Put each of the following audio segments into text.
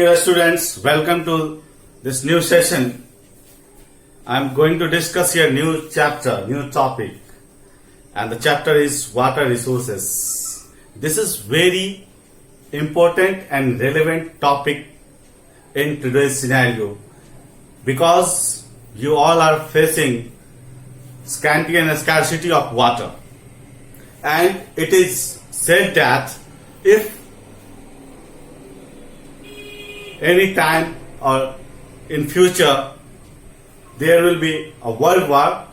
dear students, welcome to this new session. I am going to discuss here new chapter, new topic, and the chapter is water resources. This is very important and relevant topic in today's scenario because you all are facing scanty and scarcity of water, and it is said that if any time or in future there will be a world war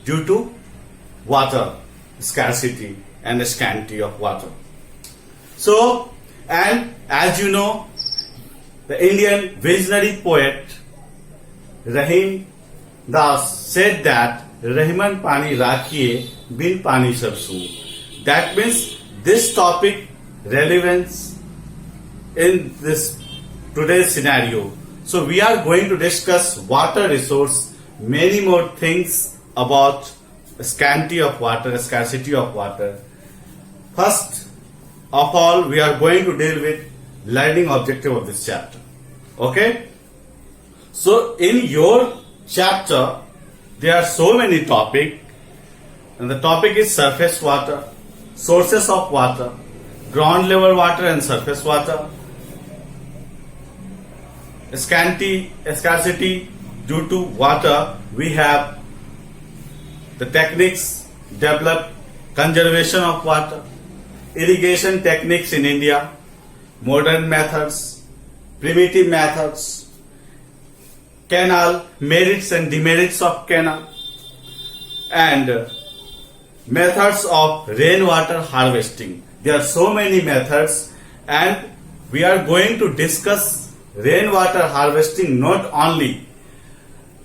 due to water scarcity and scarcity of water. So, and as you know, the Indian visionary poet Rahim Das said that Rahiman pani rakhiye bin pani sab su. That means this topic relevance in this today's scenario. So we are going to discuss water resource, many more things about scarcity of water, scarcity of water. First of all, we are going to deal with learning objective of this chapter. Okay? So in your chapter, there are so many topics, and the topic is surface water, sources of water, ground level water and surface water, scarcity due to water. We have the techniques developed, conservation of water, irrigation techniques in India, modern methods, primitive methods, canal, merits and demerits of canal, and methods of rainwater harvesting. There are so many methods, and we are going to discuss rainwater harvesting. Not only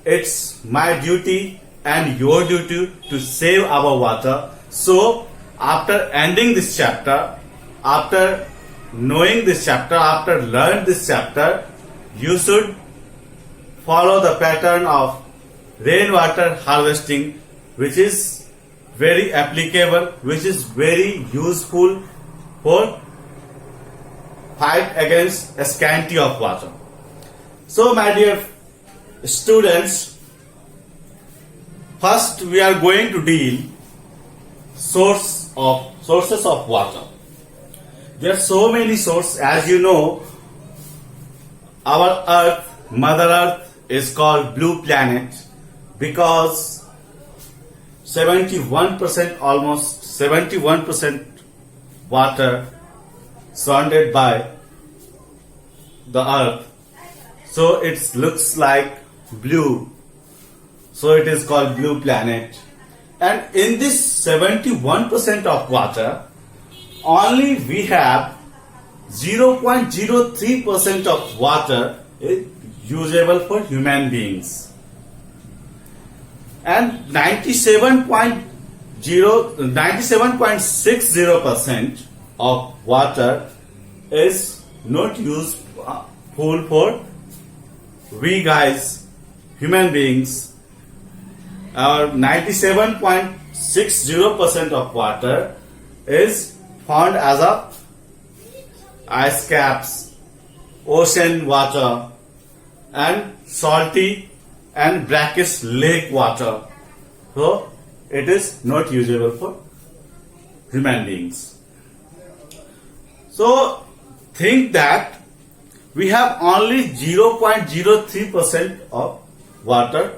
it's my duty and your duty to save our water. So after ending this chapter, after knowing this chapter, after learn this chapter, you should follow the pattern of rainwater harvesting, which is very applicable, which is very useful for fight against scarcity of water. So my dear students, first we are going to deal sources of water. There are so many sources. As you know, our earth, Mother Earth, is called blue planet because 71%, almost 71% water surrounded by the earth, so it looks like blue, so it is called blue planet. And in this 71% of water, only we have 0.03% of water is usable for human beings, and 97.60% of water is not useful for we guys, human beings. Our 97.60% of water is found as a ice caps, ocean water, and salty and brackish lake water. So it is not usable for human beings. So think that we have only 0.03% of water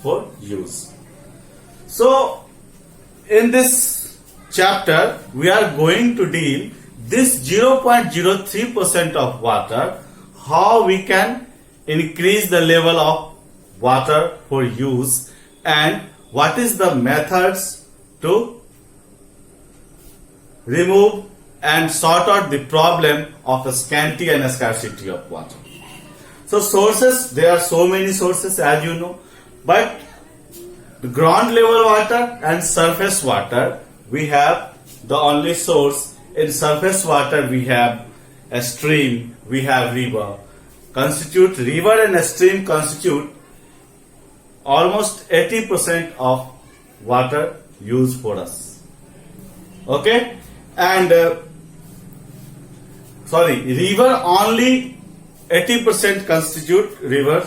for use. So in this chapter we are going to deal this 0.03% of water, how we can increase the level of water for use, and what is the methods to remove and sort out the problem of scarcity and scarcity of water. So sources, there are so many sources, as you know, but the ground level water and surface water, we have the only source. In surface water we have a stream, we have river. River and a stream constitute almost 80% of water used for us. Okay? And river only 80% constitute river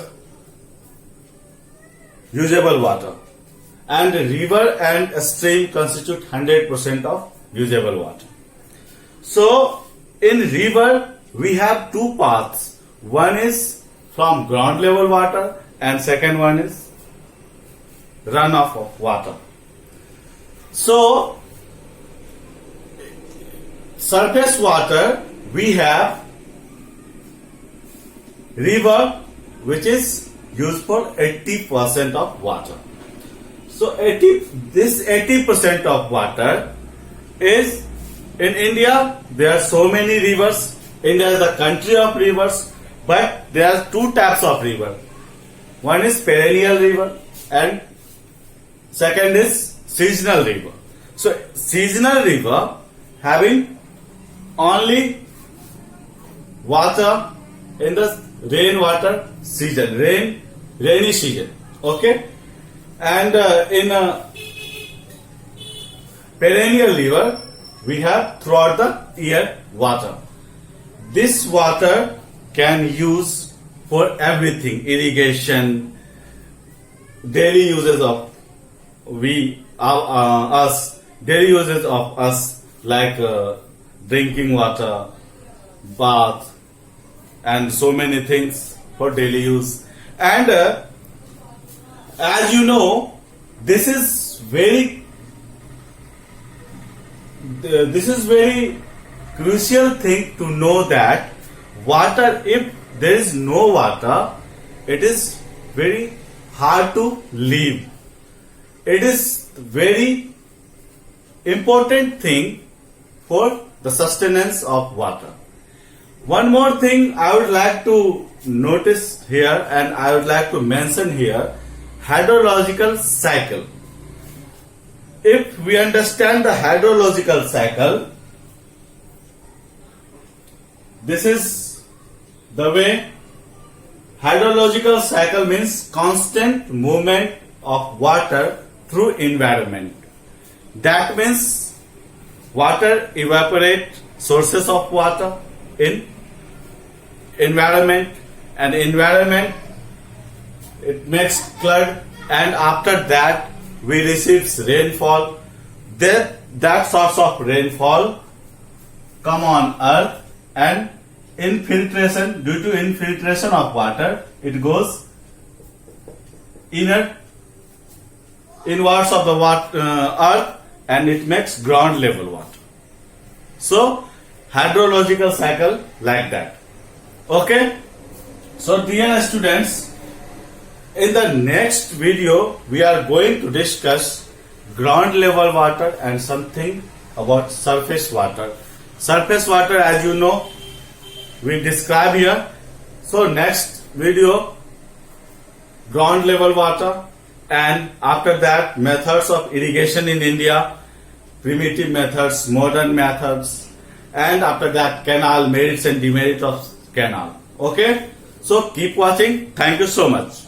usable water, and river and stream constitute 100% of usable water. So in river we have two paths. One is from ground level water and second one is runoff of water. So surface water we have river which is used for 80% of water. So this 80% of water is in India. There are so many rivers. India is the country of rivers, but there are two types of river. One is perennial river and second is seasonal river. So seasonal river having only water in the rainwater season, rainy season. Okay, and in perennial river we have throughout the year water. This water can use for everything: irrigation, daily uses of us, daily uses of us like drinking water, bath, and so many things for daily use. And as you know, this is very crucial thing to know that water, if there is no water, it is very hard to live. It is very important thing for the sustenance of water. One more thing I would like to notice here and I would like to mention here: hydrological cycle. If we understand the hydrological cycle, this is the way. Hydrological cycle means constant movement of water through environment. That means water evaporate, sources of water in environment, and environment it makes flood, and after that we receives rainfall. That source of rainfall come on earth, and infiltration, due to infiltration of water, it goes inwards of the earth, and it makes ground level water. So hydrological cycle like that. Okay, so dear students, in the next video we are going to discuss ground level water and something about surface water. Surface water, as you know, we describe here. So next video, ground level water, and after that methods of irrigation in India, primitive methods, modern methods, and after that canal, merits and demerits of canal. Okay, so keep watching. Thank you so much.